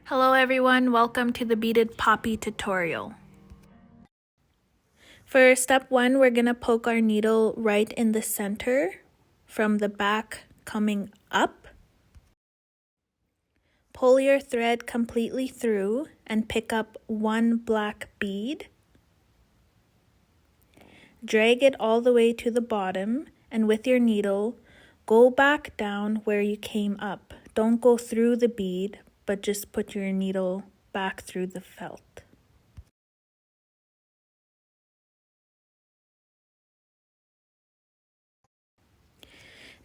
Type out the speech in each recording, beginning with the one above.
Hello everyone, welcome to the Beaded Poppy tutorial. For step 1, we're going to poke our needle right in the center from the back coming up. Pull your thread completely through and pick up one black bead. Drag it all the way to the bottom and with your needle, go back down where you came up. Don't go through the bead, but just put your needle back through the felt.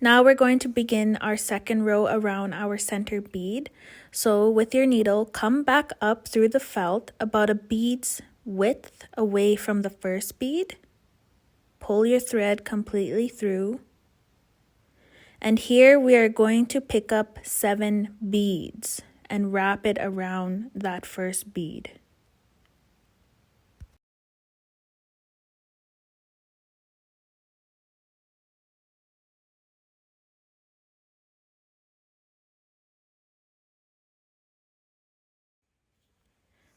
Now we're going to begin our second row around our center bead. So with your needle, come back up through the felt about a bead's width away from the first bead. Pull your thread completely through. And here we are going to pick up 7 beads and wrap it around that first bead.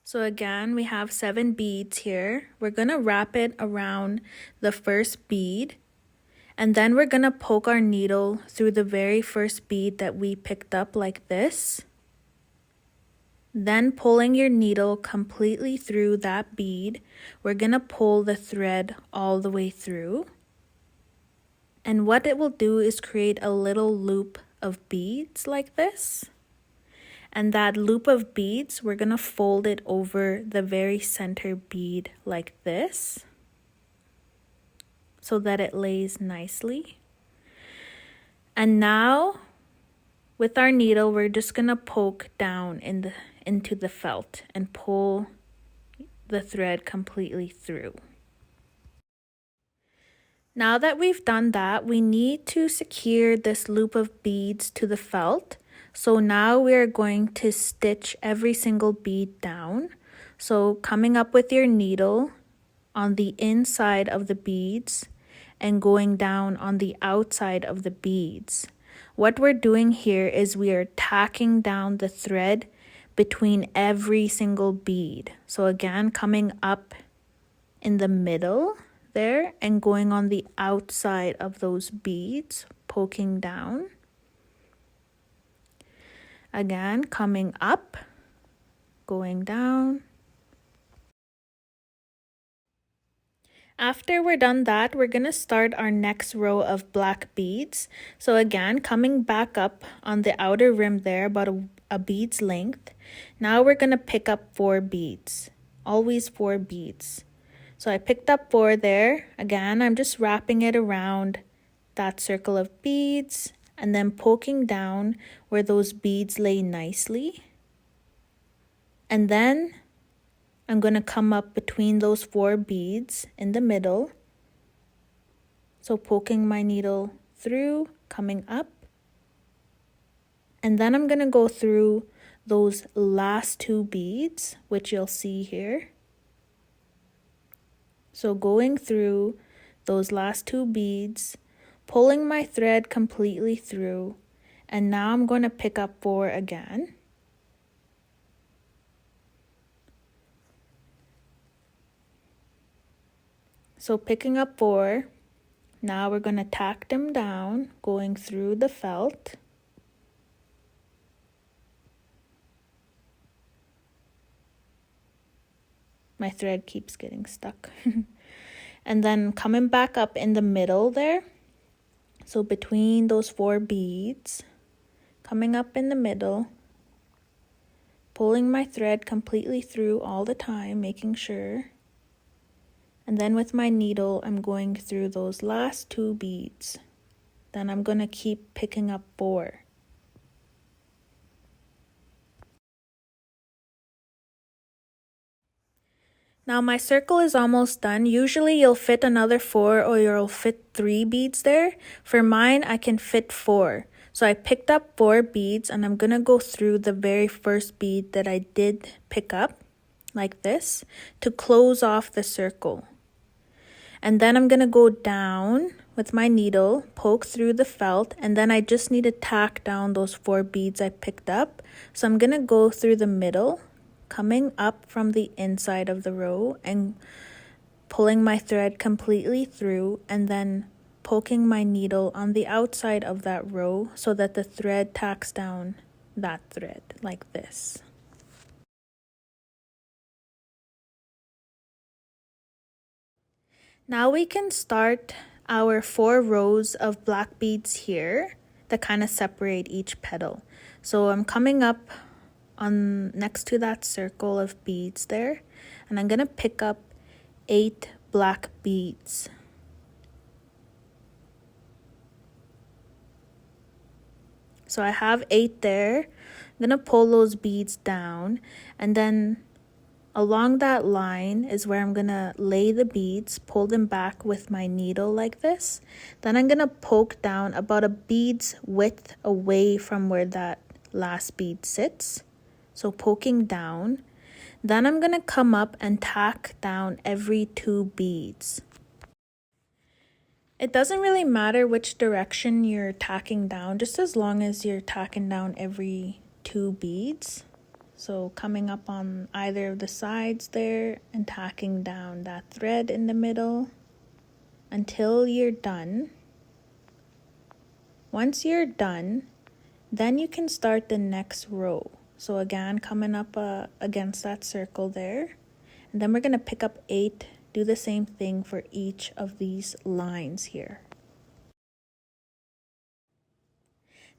So again, we have 7 beads here. We're going to wrap it around the first bead. And then we're going to poke our needle through the very first bead that we picked up like this. Then pulling your needle completely through that bead, we're going to pull the thread all the way through. And what it will do is create a little loop of beads like this. And that loop of beads, we're going to fold it over the very center bead like this, so that it lays nicely. And now with our needle, we're just going to poke down into the felt and pull the thread completely through. Now that we've done that, we need to secure this loop of beads to the felt. So now we're going to stitch every single bead down. So coming up with your needle on the inside of the beads and going down on the outside of the beads. What we're doing here is we are tacking down the thread between every single bead. So again, coming up in the middle there and going on the outside of those beads, poking down. Again, coming up, going down. After we're done that, we're going to start our next row of black beads. So again, coming back up on the outer rim there, about a bead's length. Now we're going to pick up 4 beads, always 4 beads. So I picked up 4 there. Again, I'm just wrapping it around that circle of beads and then poking down where those beads lay nicely. And then I'm going to come up between those 4 beads in the middle. So poking my needle through, coming up. And then I'm going to go through those last 2 beads, which you'll see here. So going through those last 2 beads, pulling my thread completely through, and now I'm going to pick up 4 again. So picking up 4, now we're going to tack them down, going through the felt. My thread keeps getting stuck. And then coming back up in the middle there. So between those 4 beads, coming up in the middle, pulling my thread completely through all the time, making sure. And then with my needle, I'm going through those last 2 beads. Then I'm going to keep picking up 4. Now my circle is almost done. Usually you'll fit another 4 or you'll fit 3 beads there. For mine, I can fit 4. So I picked up 4 beads and I'm going to go through the very first bead that I did pick up, like this, to close off the circle. And then I'm going to go down with my needle, poke through the felt, and then I just need to tack down those 4 beads I picked up. So I'm gonna go through the middle, coming up from the inside of the row and pulling my thread completely through, and then poking my needle on the outside of that row so that the thread tacks down that thread like this. Now we can start our 4 rows of black beads here that kind of separate each petal. So I'm coming up on next to that circle of beads there, and I'm gonna pick up 8 black beads. So I have 8 there. I'm gonna pull those beads down, and then along that line is where I'm gonna lay the beads, pull them back with my needle like this. Then I'm gonna poke down about a bead's width away from where that last bead sits. So poking down. Then I'm gonna come up and tack down every 2 beads. It doesn't really matter which direction you're tacking down, just as long as you're tacking down every 2 beads. So coming up on either of the sides there and tacking down that thread in the middle until you're done. Once you're done, then you can start the next row. So again, coming up against that circle there. And then we're going to pick up 8, do the same thing for each of these lines here.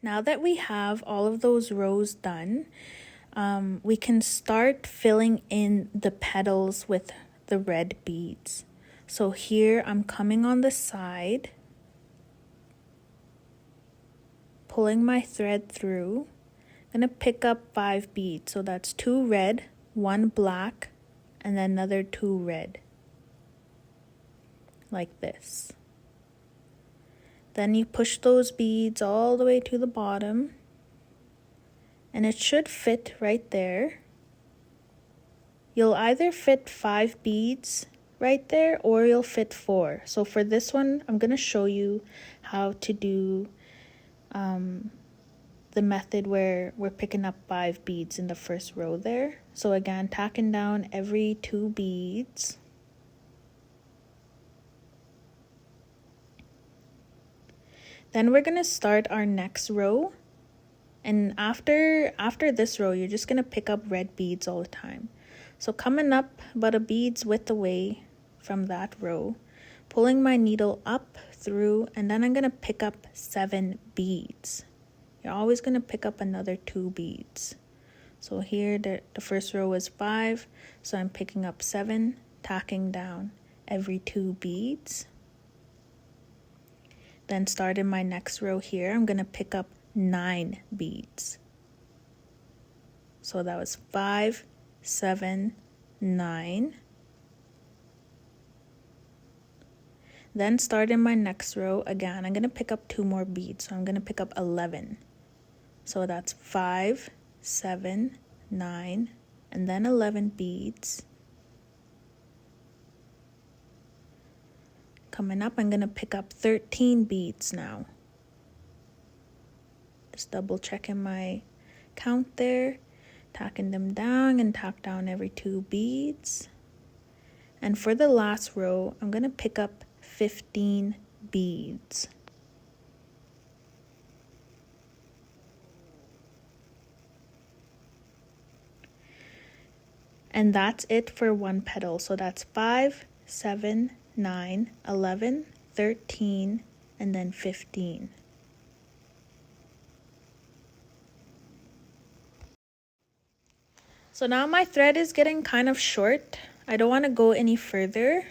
Now that we have all of those rows done, we can start filling in the petals with the red beads. So here I'm coming on the side, pulling my thread through. I'm going to pick up 5 beads. So that's 2 red, 1 black, and then another 2 red. Like this. Then you push those beads all the way to the bottom, and it should fit right there. You'll either fit 5 beads right there or you'll fit 4. So for this one, I'm going to show you how to do the method where we're picking up 5 beads in the first row there. So again, tacking down every 2 beads. Then we're going to start our next row. And after this row, you're just going to pick up red beads all the time. So coming up about a bead's width away from that row, pulling my needle up through, and then I'm going to pick up 7 beads. You're always going to pick up another 2 beads. So here the first row is 5, so I'm picking up 7, tacking down every 2 beads. Then starting my next row here, I'm going to pick up 9 beads. So that was 5, 7, 9. Then starting my next row, again, I'm going to pick up 2 more beads. So I'm going to pick up 11. So that's 5, 7, 9, and then 11 beads. Coming up, I'm going to pick up 13 beads now. Just double checking my count there, tacking them down and tack down every 2 beads. And for the last row, I'm going to pick up 15 beads. And that's it for one petal. So that's 5, 7, 9, 11, 13, and then 15. So now my thread is getting kind of short. I don't want to go any further.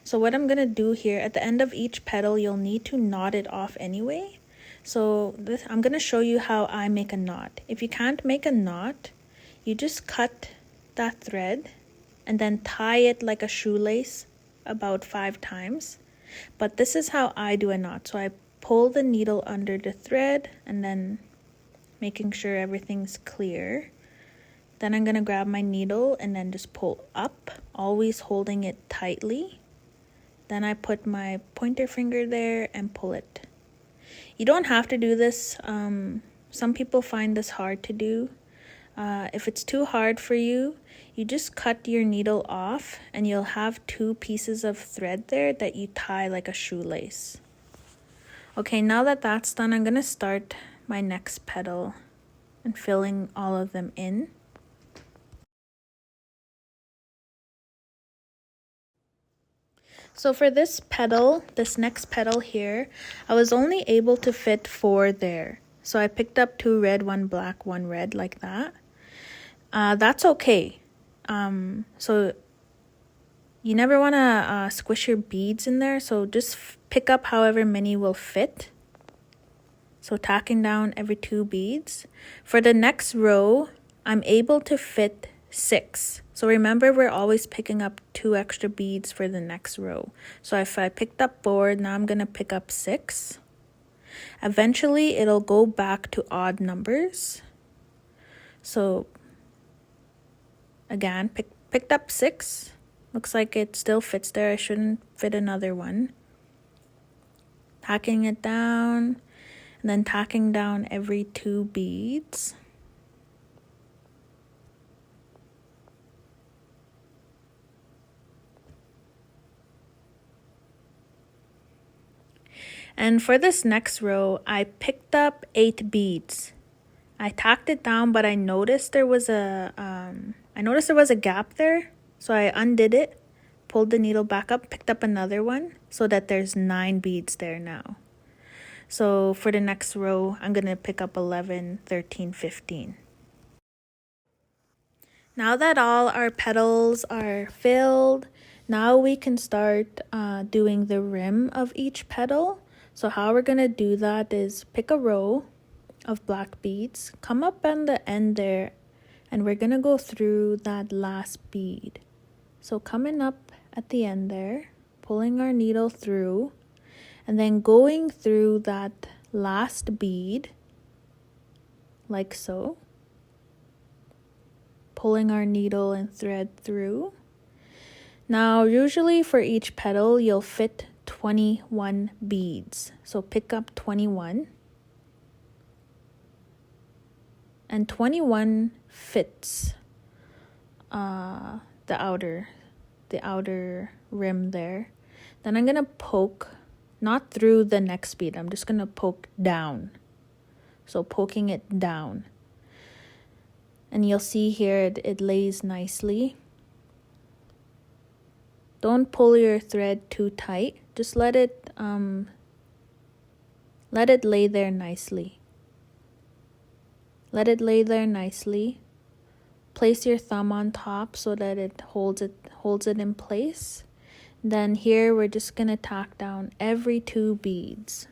So what I'm going to do here, at the end of each petal, you'll need to knot it off anyway. So I'm going to show you how I make a knot. If you can't make a knot, you just cut that thread and then tie it like a shoelace about 5 times. But this is how I do a knot. So I pull the needle under the thread and then making sure everything's clear. Then I'm going to grab my needle and then just pull up, always holding it tightly. Then I put my pointer finger there and pull it. You don't have to do this. Some people find this hard to do. If it's too hard for you, you just cut your needle off and you'll have 2 pieces of thread there that you tie like a shoelace. Okay, now that that's done, I'm gonna start my next petal and filling all of them in. So for this petal, this next petal here, I was only able to fit 4 there. So I picked up 2 red, 1 black, 1 red like that. That's okay. So you never want to squish your beads in there, so just pick up however many will fit. So tacking down every 2 beads. For the next row, I'm able to fit 6. So remember, we're always picking up 2 extra beads for the next row. So if I picked up 4, now I'm going to pick up 6. Eventually, it'll go back to odd numbers. So again, picked up 6. Looks like it still fits there. I shouldn't fit another one. Tacking it down, and then tacking down every 2 beads. And for this next row, I picked up 8 beads. I tacked it down, but I noticed there was a gap there. So I undid it, pulled the needle back up, picked up another one, so that there's 9 beads there now. So for the next row, I'm going to pick up 11, 13, 15. Now that all our petals are filled, now we can start doing the rim of each petal. So how we're going to do that is pick a row of black beads, come up on the end there, and we're going to go through that last bead. So coming up at the end there, pulling our needle through, and then going through that last bead, like so. Pulling our needle and thread through. Now, usually for each petal, you'll fit 21 beads. So pick up 21. And 21 fits the outer rim there. Then I'm going to poke, not through the next bead. I'm just going to poke down. So poking it down. And you'll see here it lays nicely. Don't pull your thread too tight. Just let it lay there nicely. Let it lay there nicely. Place your thumb on top so that it holds it in place. Then here we're just going to tack down every 2 beads.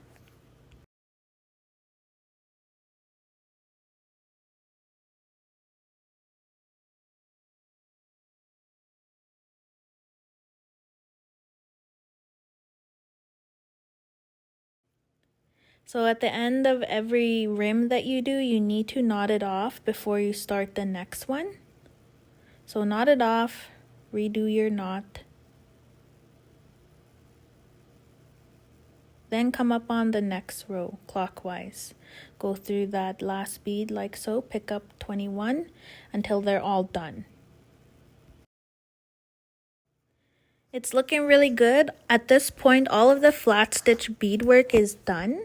So at the end of every rim that you do, you need to knot it off before you start the next one. So knot it off, redo your knot. Then come up on the next row clockwise. Go through that last bead like so, pick up 21 until they're all done. It's looking really good. At this point, all of the flat stitch beadwork is done.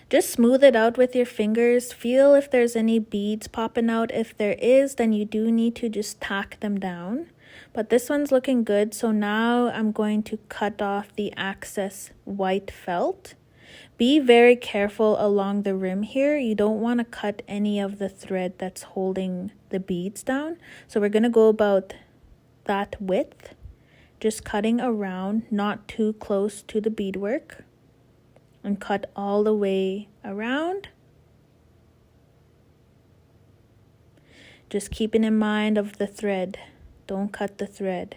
Just smooth it out with your fingers. Feel if there's any beads popping out. If there is, then you do need to just tack them down. But this one's looking good. So now I'm going to cut off the excess white felt. Be very careful along the rim here. You don't want to cut any of the thread that's holding the beads down. So we're going to go about that width. Just cutting around, not too close to the beadwork. And cut all the way around. Just keeping in mind of the thread. Don't cut the thread.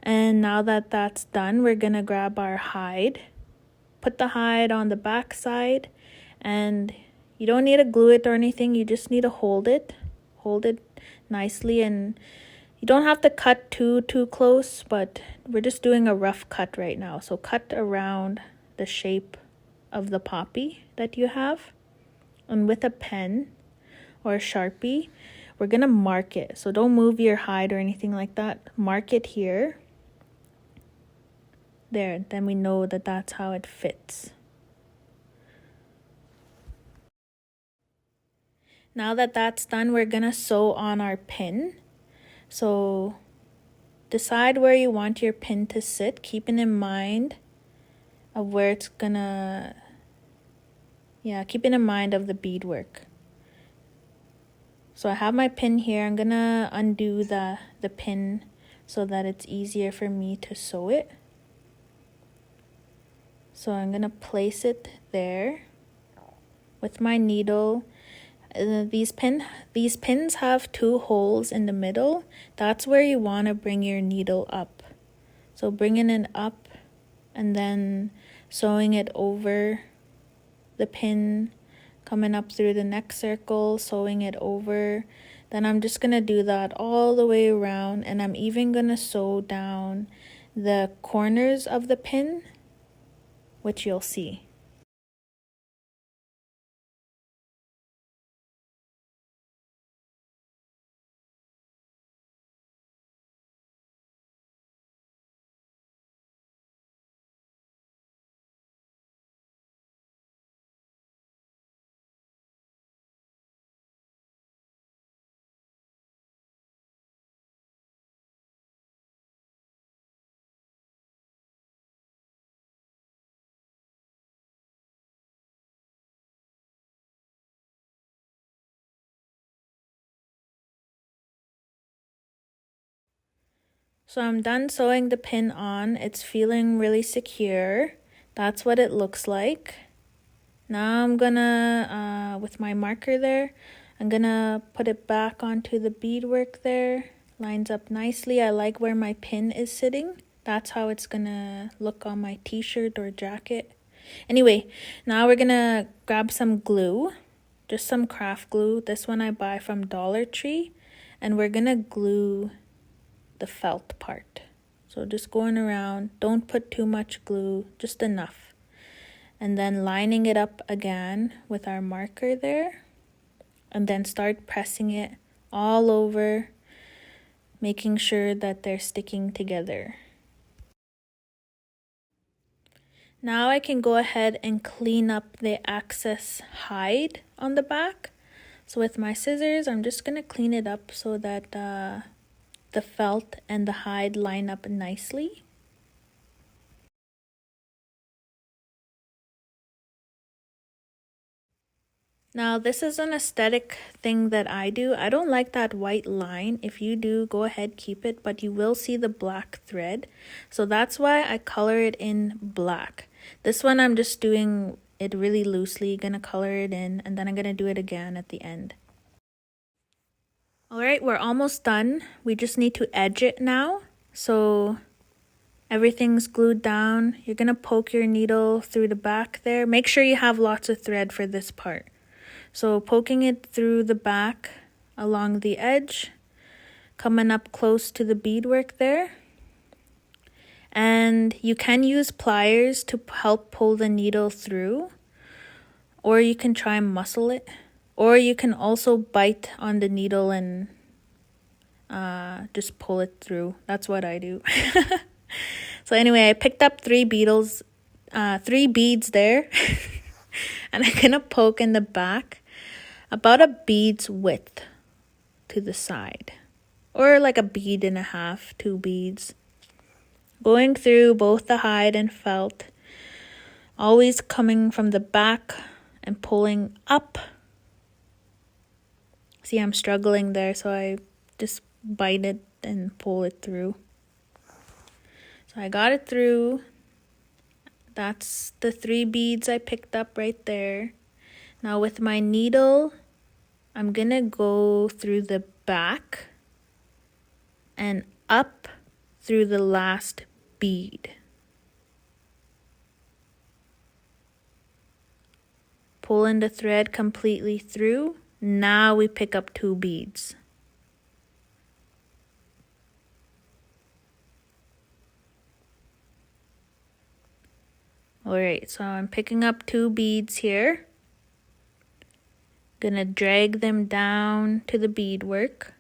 And now that that's done, we're gonna grab our hide. Put the hide on the back side, and you don't need to glue it or anything. You just need to hold it. hold it nicely, and you don't have to cut too close, but we're just doing a rough cut right now. So cut around the shape of the poppy that you have, and with a pen or a Sharpie, we're gonna mark it. So don't move your hide or anything like that. Mark it here. There, then we know that that's how it fits. Now that that's done, we're gonna sew on our pin. So decide where you want your pin to sit, keeping in mind of where it's gonna, keeping in mind of the beadwork. So I have my pin here. I'm gonna undo the pin so that it's easier for me to sew it. So I'm gonna place it there with my needle. These pins have 2 holes in the middle. That's where you want to bring your needle up. So bringing it up and then sewing it over the pin, coming up through the next circle, sewing it over. Then I'm just gonna do that all the way around, and I'm even gonna sew down the corners of the pin, which you'll see. So I'm done sewing the pin on. It's feeling really secure. That's what it looks like. Now I'm gonna, with my marker there, I'm gonna put it back onto the beadwork there. Lines up nicely. I like where my pin is sitting. That's how it's gonna look on my t-shirt or jacket. Anyway, now we're gonna grab some glue, just some craft glue. This one I buy from Dollar Tree, and we're gonna glue the felt part. So just going around, don't put too much glue, just enough. And then lining it up again with our marker there, and then start pressing it all over, making sure that they're sticking together. Now I can go ahead and clean up the excess hide on the back. So with my scissors, I'm just gonna clean it up so that the felt and the hide line up nicely. Now this is an aesthetic thing that I do. I don't like that white line. If you do, go ahead, keep it, but you will see the black thread. So that's why I color it in black. This one I'm just doing it really loosely, gonna color it in, and then I'm gonna do it again at the end. Alright, we're almost done. We just need to edge it now. So everything's glued down. You're gonna poke your needle through the back there. Make sure you have lots of thread for this part. So poking it through the back along the edge, coming up close to the beadwork there. And you can use pliers to help pull the needle through, or you can try and muscle it, or you can also bite on the needle and just pull it through. That's what I do. So anyway, I picked up 3 beads there, and I'm gonna poke in the back about a bead's width to the side, or like a bead and a half, 2 beads, going through both the hide and felt, always coming from the back and pulling up. See, I'm struggling there, so I just bite it and pull it through. So I got it through. That's the 3 beads I picked up right there. Now with my needle, I'm gonna go through the back and up through the last bead. Pulling the thread completely through Now we pick up 2 beads. Alright, so I'm picking up 2 beads here. Gonna drag them down to the beadwork.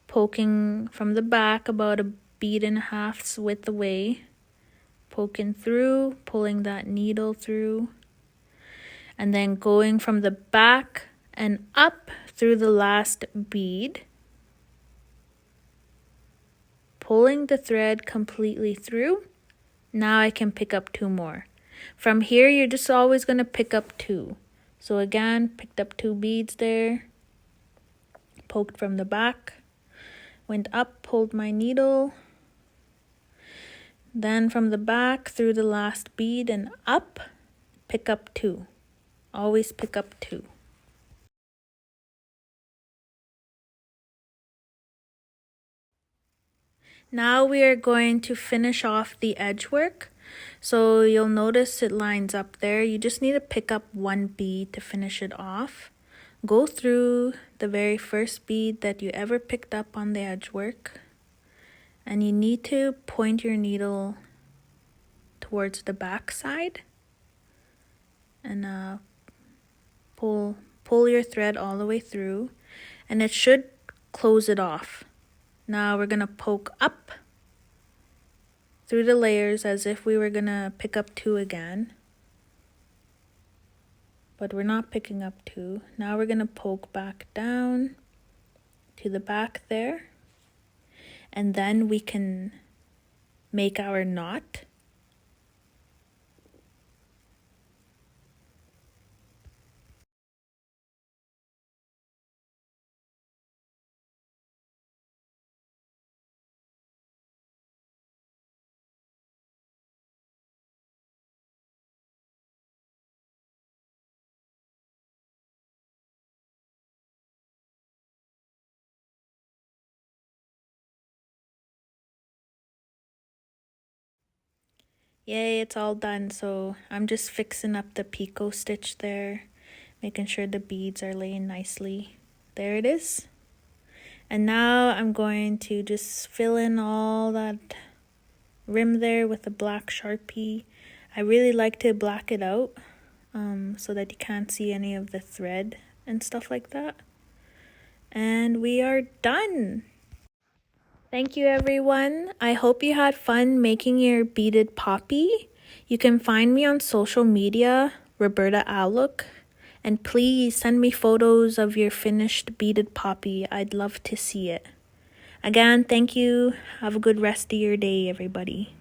Poking from the back about 1.5 beads width away. Poking through, pulling that needle through. And then going from the back and up through the last bead. Pulling the thread completely through. Now I can pick up 2 more. From here, you're just always going to pick up 2. So again, picked up 2 beads there. Poked from the back. Went up, pulled my needle. Then from the back through the last bead and up, pick up 2. Always pick up 2. Now we are going to finish off the edge work. So you'll notice it lines up there. You just need to pick up 1 bead to finish it off. Go through the very first bead that you ever picked up on the edge work. And you need to point your needle towards the back side. And pull your thread all the way through. And it should close it off. Now we're going to poke up through the layers as if we were going to pick up 2 again. But we're not picking up 2. Now we're going to poke back down to the back there. And then we can make our knot. Yay, it's all done. So I'm just fixing up the picot stitch there, making sure the beads are laying nicely. There it is. And now I'm going to just fill in all that rim there with a black Sharpie. I really like to black it out so that you can't see any of the thread and stuff like that. And we are done. Thank you, everyone. I hope you had fun making your beaded poppy. You can find me on social media, Roberta Outlook. And please send me photos of your finished beaded poppy. I'd love to see it. Again, thank you. Have a good rest of your day, everybody.